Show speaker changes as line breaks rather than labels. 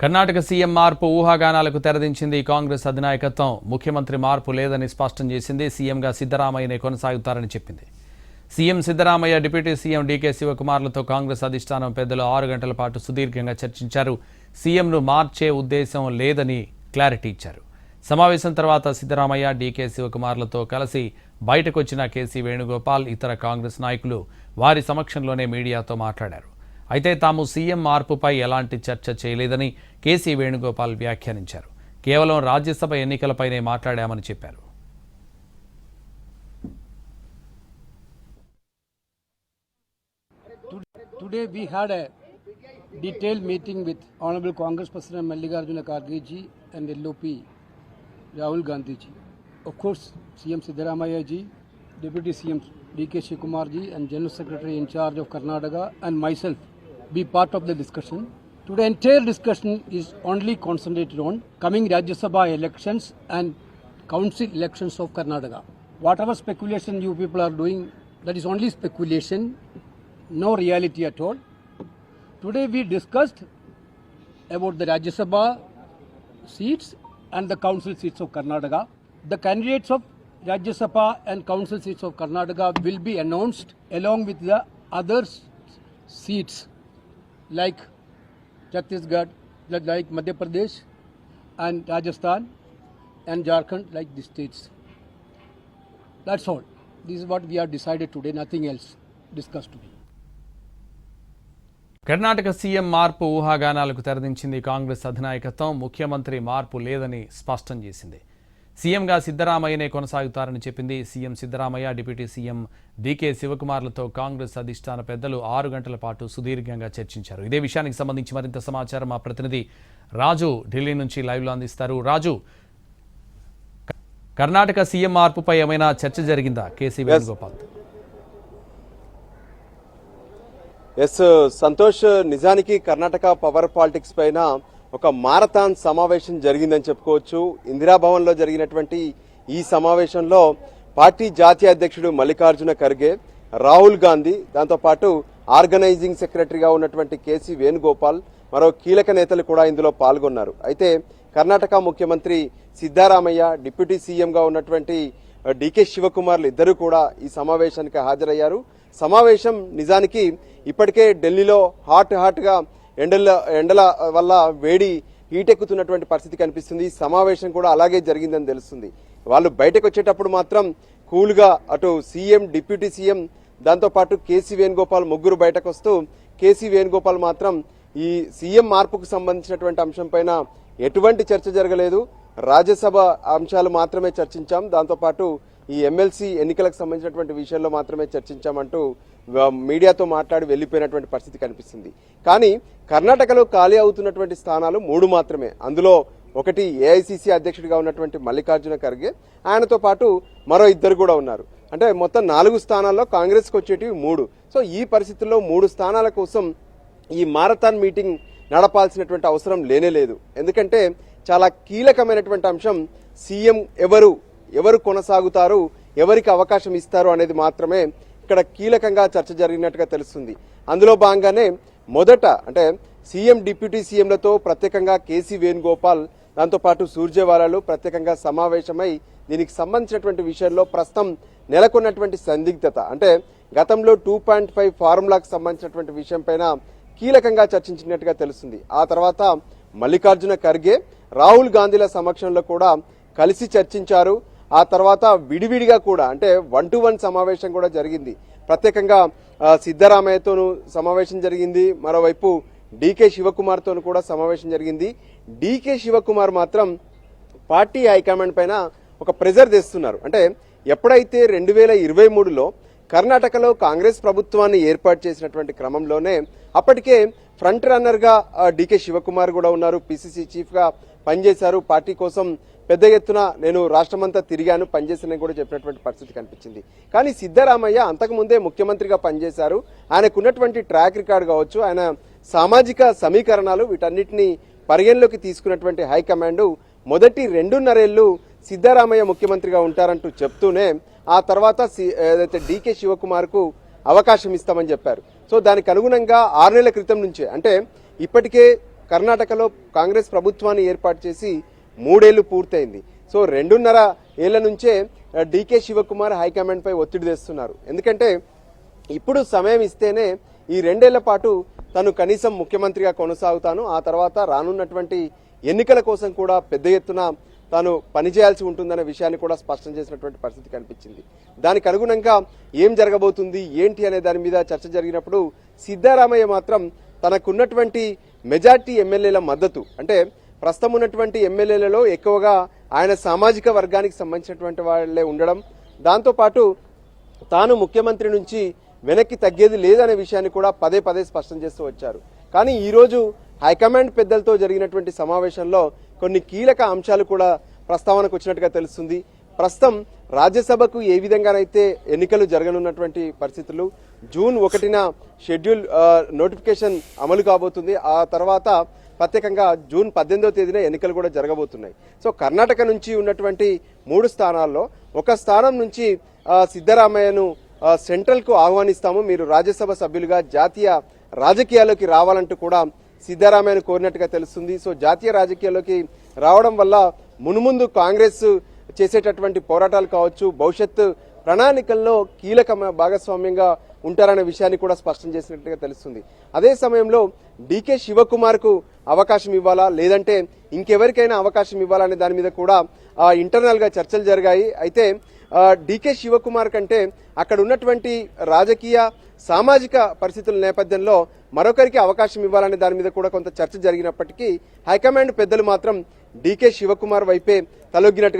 Karnataka CM మార్పు ఊహాగానాలకు తెరదించింది కాంగ్రెస్ అధినాయకత్వం. ముఖ్యమంత్రి మార్పు లేదని స్పష్టం చేసింది. సీఎంగా సిద్ధరామయ్యనే కొనసాగుతారని చెప్పింది. CM Siddaramaiah, deputy CM DK శివకుమార్లతో కాంగ్రెస్ అధిష్టానం పెద్దలు 6 గంటల పాటు సుదీర్ఘంగా చర్చించారు. సీఎంను మార్చే ఉద్దేశం లేదని క్లారిటీ ఇచ్చారు. సమావేశం తర్వాత సిద్ధరామయ్య, డీకే శివకుమార్లతో కలిసి బయటకొచ్చిన కేసీ వేణుగోపాల్, ఇతర కాంగ్రెస్ నాయకులు వారి సమక్షంలోనే మీడియాతో మాట్లాడారు. అయితే తాము సీఎం మార్పుపై ఎలాంటి చర్చ చేయలేదని కేసీ వేణుగోపాల్ వ్యాఖ్యానించారు. కేవలం రాజ్యసభ ఎన్నికలపైనే మాట్లాడామని చెప్పారు.
Today we had a detailed meeting with Honorable Congress President Mallikarjuna Kharge ji and LOP Rahul Gandhi ji. Of course, CM Siddaramaiah ji, Deputy CM DK Shivakumar ji and General Secretary in charge of Karnataka and myself be part of the discussion. Today entire discussion is only concentrated on coming Rajya Sabha elections and council elections of Karnataka. Whatever speculation you people are doing, that is only speculation. No reality at all. Today we discussed about the Rajya Sabha seats and the council seats of Karnataka. The candidates of Rajya Sabha and council seats of Karnataka will be announced along with the other seats like Chhattisgarh, like Madhya Pradesh and Rajasthan and Jharkhand, like the states. That's all. This is what we have decided today, nothing else discussed today.
Karnataka CM మార్పు ఊహాగానాలకు తెరదించింది కాంగ్రెస్ అధినాయకత్వం. ముఖ్యమంత్రి మార్పు లేదని స్పష్టం చేసింది. సీఎంగా సిద్ధరామయ్యనే కొనసాగుతారని చెప్పింది. CM Siddaramaiah, deputy CM DK శివకుమార్లతో కాంగ్రెస్ అధిష్టాన పెద్దలు 6 గంటల పాటు సుదీర్ఘంగా చర్చించారు. ఇదే విషయానికి సంబంధించి మరింత సమాచారం మా ప్రతినిధి రాజు ఢిల్లీ నుంచి లైవ్లో అందిస్తారు. రాజు, కర్ణాటక సీఎం మార్పుపై ఏమైనా చర్చ జరిగిందా కేసీ వేణుగోపాల్?
సంతోష్, నిజానికి కర్ణాటక పవర్ పాలిటిక్స్ పైన ఒక మారథాన్ సమావేశం జరిగిందని చెప్పుకోవచ్చు. ఇందిరాభవన్ లో జరిగినటువంటి ఈ సమావేశంలో పార్టీ జాతీయ అధ్యక్షుడు మల్లికార్జున ఖర్గే, రాహుల్ గాంధీ, దాంతోపాటు ఆర్గనైజింగ్ సెక్రటరీగా ఉన్నటువంటి కేసీ వేణుగోపాల్, మరో కీలక నేతలు కూడా ఇందులో పాల్గొన్నారు. అయితే కర్ణాటక ముఖ్యమంత్రి సిద్దారామయ్య, డిప్యూటీ సీఎంగా ఉన్నటువంటి డీకే శివకుమార్లు ఇద్దరు కూడా ఈ సమావేశానికి హాజరయ్యారు. సమావేశం నిజానికి ఇప్పటికే ఢిల్లీలో హాట్ గా ఎండల వల్ల వేడి హీటెక్కుతున్నటువంటి పరిస్థితి కనిపిస్తుంది. సమావేశం కూడా అలాగే జరిగిందని తెలుస్తుంది. వాళ్ళు బయటకు వచ్చేటప్పుడు మాత్రం కూల్గా అటు సీఎం, డిప్యూటీ సీఎం, దాంతోపాటు కేసీ వేణుగోపాల్ ముగ్గురు బయటకు వస్తూ కేసీ వేణుగోపాల్ మాత్రం ఈ సీఎం మార్పుకు సంబంధించినటువంటి అంశం పైన ఎటువంటి చర్చ జరగలేదు, రాజ్యసభ అంశాలు మాత్రమే చర్చించాం, దాంతోపాటు ఈ ఎమ్మెల్సీ ఎన్నికలకు సంబంధించినటువంటి విషయంలో మాత్రమే చర్చించామంటూ మీడియాతో మాట్లాడి వెళ్లిపోయినటువంటి పరిస్థితి కనిపిస్తుంది. కానీ కర్ణాటకలో ఖాళీ అవుతున్నటువంటి స్థానాలు 3 మాత్రమే. అందులో ఒకటి ఏఐసీసీ అధ్యక్షుడిగా ఉన్నటువంటి మల్లికార్జున ఖర్గే, ఆయనతో పాటు మరో 2 కూడా ఉన్నారు. అంటే మొత్తం 4 స్థానాల్లో కాంగ్రెస్కి వచ్చేటివి 3. సో ఈ పరిస్థితుల్లో 3 స్థానాల కోసం ఈ మారథాన్ మీటింగ్ నడపాల్సినటువంటి అవసరం లేనేలేదు. ఎందుకంటే చాలా కీలకమైనటువంటి అంశం సీఎం ఎవరు కొనసాగుతారు, ఎవరికి అవకాశం ఇస్తారు అనేది మాత్రమే ఇక్కడ కీలకంగా చర్చ జరిగినట్టుగా తెలుస్తుంది. అందులో భాగంగానే మొదట అంటే సీఎం, డిప్యూటీ సీఎంలతో ప్రత్యేకంగా కేసీ వేణుగోపాల్, దాంతోపాటు సూర్జేవాలాలు ప్రత్యేకంగా సమావేశమై దీనికి సంబంధించినటువంటి విషయంలో ప్రస్తుతం నెలకొన్నటువంటి సందిగ్ధత, అంటే గతంలో 2.5 ఫార్ములాకు సంబంధించినటువంటి విషయం పైన కీలకంగా చర్చించినట్టుగా తెలుస్తుంది. ఆ తర్వాత మల్లికార్జున ఖర్గే, రాహుల్ గాంధీల సమక్షంలో కూడా కలిసి చర్చించారు. ఆ తర్వాత విడివిడిగా కూడా అంటే 1-to-1 సమావేశం కూడా జరిగింది. ప్రత్యేకంగా సిద్ధరామయ్యతోనూ సమావేశం జరిగింది, మరోవైపు డీకే శివకుమార్తోనూ కూడా సమావేశం జరిగింది. డీకే శివకుమార్ మాత్రం పార్టీ హైకమాండ్ పైన ఒక ప్రెజర్ తెస్తున్నారు. అంటే ఎప్పుడైతే 2023లో కర్ణాటకలో కాంగ్రెస్ ప్రభుత్వాన్ని ఏర్పాటు చేసినటువంటి క్రమంలోనే అప్పటికే ఫ్రంట్ రన్నర్ గా డీకే శివకుమార్ కూడా ఉన్నారు, పిసిసి చీఫ్ గా పనిచేశారు, పార్టీ కోసం పెద్ద ఎత్తున నేను రాష్ట్రమంతా తిరిగాను, పనిచేశానని కూడా చెప్పినటువంటి పరిస్థితి కనిపించింది. కానీ సిద్ధరామయ్య అంతకుముందే ముఖ్యమంత్రిగా పనిచేశారు. ఆయనకున్నటువంటి ట్రాక్ రికార్డు కావచ్చు, ఆయన సామాజిక సమీకరణాలు, వీటన్నిటిని పరిగణలోకి తీసుకున్నటువంటి హైకమాండ్ మొదటి 2.5 ఏళ్లు సిద్ధరామయ్య ముఖ్యమంత్రిగా ఉంటారంటూ చెప్తూనే ఆ తర్వాత ఏదైతే డీకే శివకుమార్ కు అవకాశం ఇస్తామని చెప్పారు. సో దానికి అనుగుణంగా 6 నెలల క్రితం నుంచే, అంటే ఇప్పటికే కర్ణాటకలో కాంగ్రెస్ ప్రభుత్వాన్ని ఏర్పాటు చేసి 3 ఏళ్లు పూర్తయింది. సో 2.5 ఏళ్ల నుంచే డీకే శివకుమార్ హైకమాండ్ పై ఒత్తిడి తెస్తున్నారు. ఎందుకంటే ఇప్పుడు సమయం ఇస్తేనే ఈ 2 ఏళ్ల పాటు తను కనీసం ముఖ్యమంత్రిగా కొనసాగుతాను, ఆ తర్వాత రానున్నటువంటి ఎన్నికల కోసం కూడా పెద్ద ఎత్తున తాను పనిచేయాల్సి ఉంటుందనే విషయాన్ని కూడా స్పష్టం చేసినటువంటి పరిస్థితి కనిపించింది. దానికి అనుగుణంగా ఏం జరగబోతుంది ఏంటి అనే దాని మీద చర్చ జరిగినప్పుడు సిద్ధరామయ్య మాత్రం తనకున్నటువంటి మెజార్టీ ఎమ్మెల్యేల మద్దతు, అంటే ప్రస్తుతం ఉన్నటువంటి ఎమ్మెల్యేలలో ఎక్కువగా ఆయన సామాజిక వర్గానికి సంబంధించినటువంటి వాళ్ళే ఉండడం, దాంతోపాటు తాను ముఖ్యమంత్రి నుంచి వెనక్కి తగ్గేది లేదనే విషయాన్ని కూడా పదే పదే స్పష్టం చేస్తూ వచ్చారు. కానీ ఈరోజు హైకమాండ్ పెద్దలతో జరిగినటువంటి సమావేశంలో కొన్ని కీలక అంశాలు కూడా ప్రస్తావనకు వచ్చినట్టుగా తెలుస్తుంది. ప్రస్తుతం రాజ్యసభకు ఏ విధంగానైతే ఎన్నికలు జరగనున్నటువంటి పరిస్థితులు, జూన్ 1న షెడ్యూల్ నోటిఫికేషన్ అమలు కాబోతుంది. ఆ తర్వాత ప్రత్యేకంగా జూన్ 18వ తేదీన ఎన్నికలు కూడా జరగబోతున్నాయి. సో కర్ణాటక నుంచి ఉన్నటువంటి 3 స్థానాల్లో ఒక స్థానం నుంచి సిద్ధరామయ్యను సెంట్రల్ కు ఆహ్వానిస్తాము, మీరు రాజ్యసభ సభ్యులుగా జాతీయ రాజకీయాల్లోకి రావాలంటూ కూడా సిద్ధరామయ్యను కోరినట్టుగా తెలుస్తుంది. సో జాతీయ రాజకీయాల్లోకి రావడం వల్ల మునుముందు కాంగ్రెస్ చేసేటటువంటి పోరాటాలు కావచ్చు, భవిష్యత్తు ప్రణాళికల్లో కీలక భాగస్వామ్యంగా ఉంటారనే విషయాన్ని కూడా స్పష్టం చేసినట్టుగా తెలుస్తుంది. అదే సమయంలో డీకే శివకుమార్ కు అవకాశం ఇవ్వాలా లేదంటే ఇంకెవరికైనా అవకాశం ఇవ్వాలా అనే దాని మీద కూడా ఇంటర్నల్ గా చర్చలు జరిగాయి. అయితే డీకే శివకుమార్ కంటే అక్కడ ఉన్నటువంటి రాజకీయ సామాజిక పరిస్థితుల నేపథ్యంలో మరొకరికి అవకాశం ఇవ్వాలనే దాని మీద కూడా కొంత చర్చ జరిగినప్పటికీ హైకమాండ్ పెద్దలు మాత్రం డీకే శివకుమార్ వైపే తలొగ్గినట్టు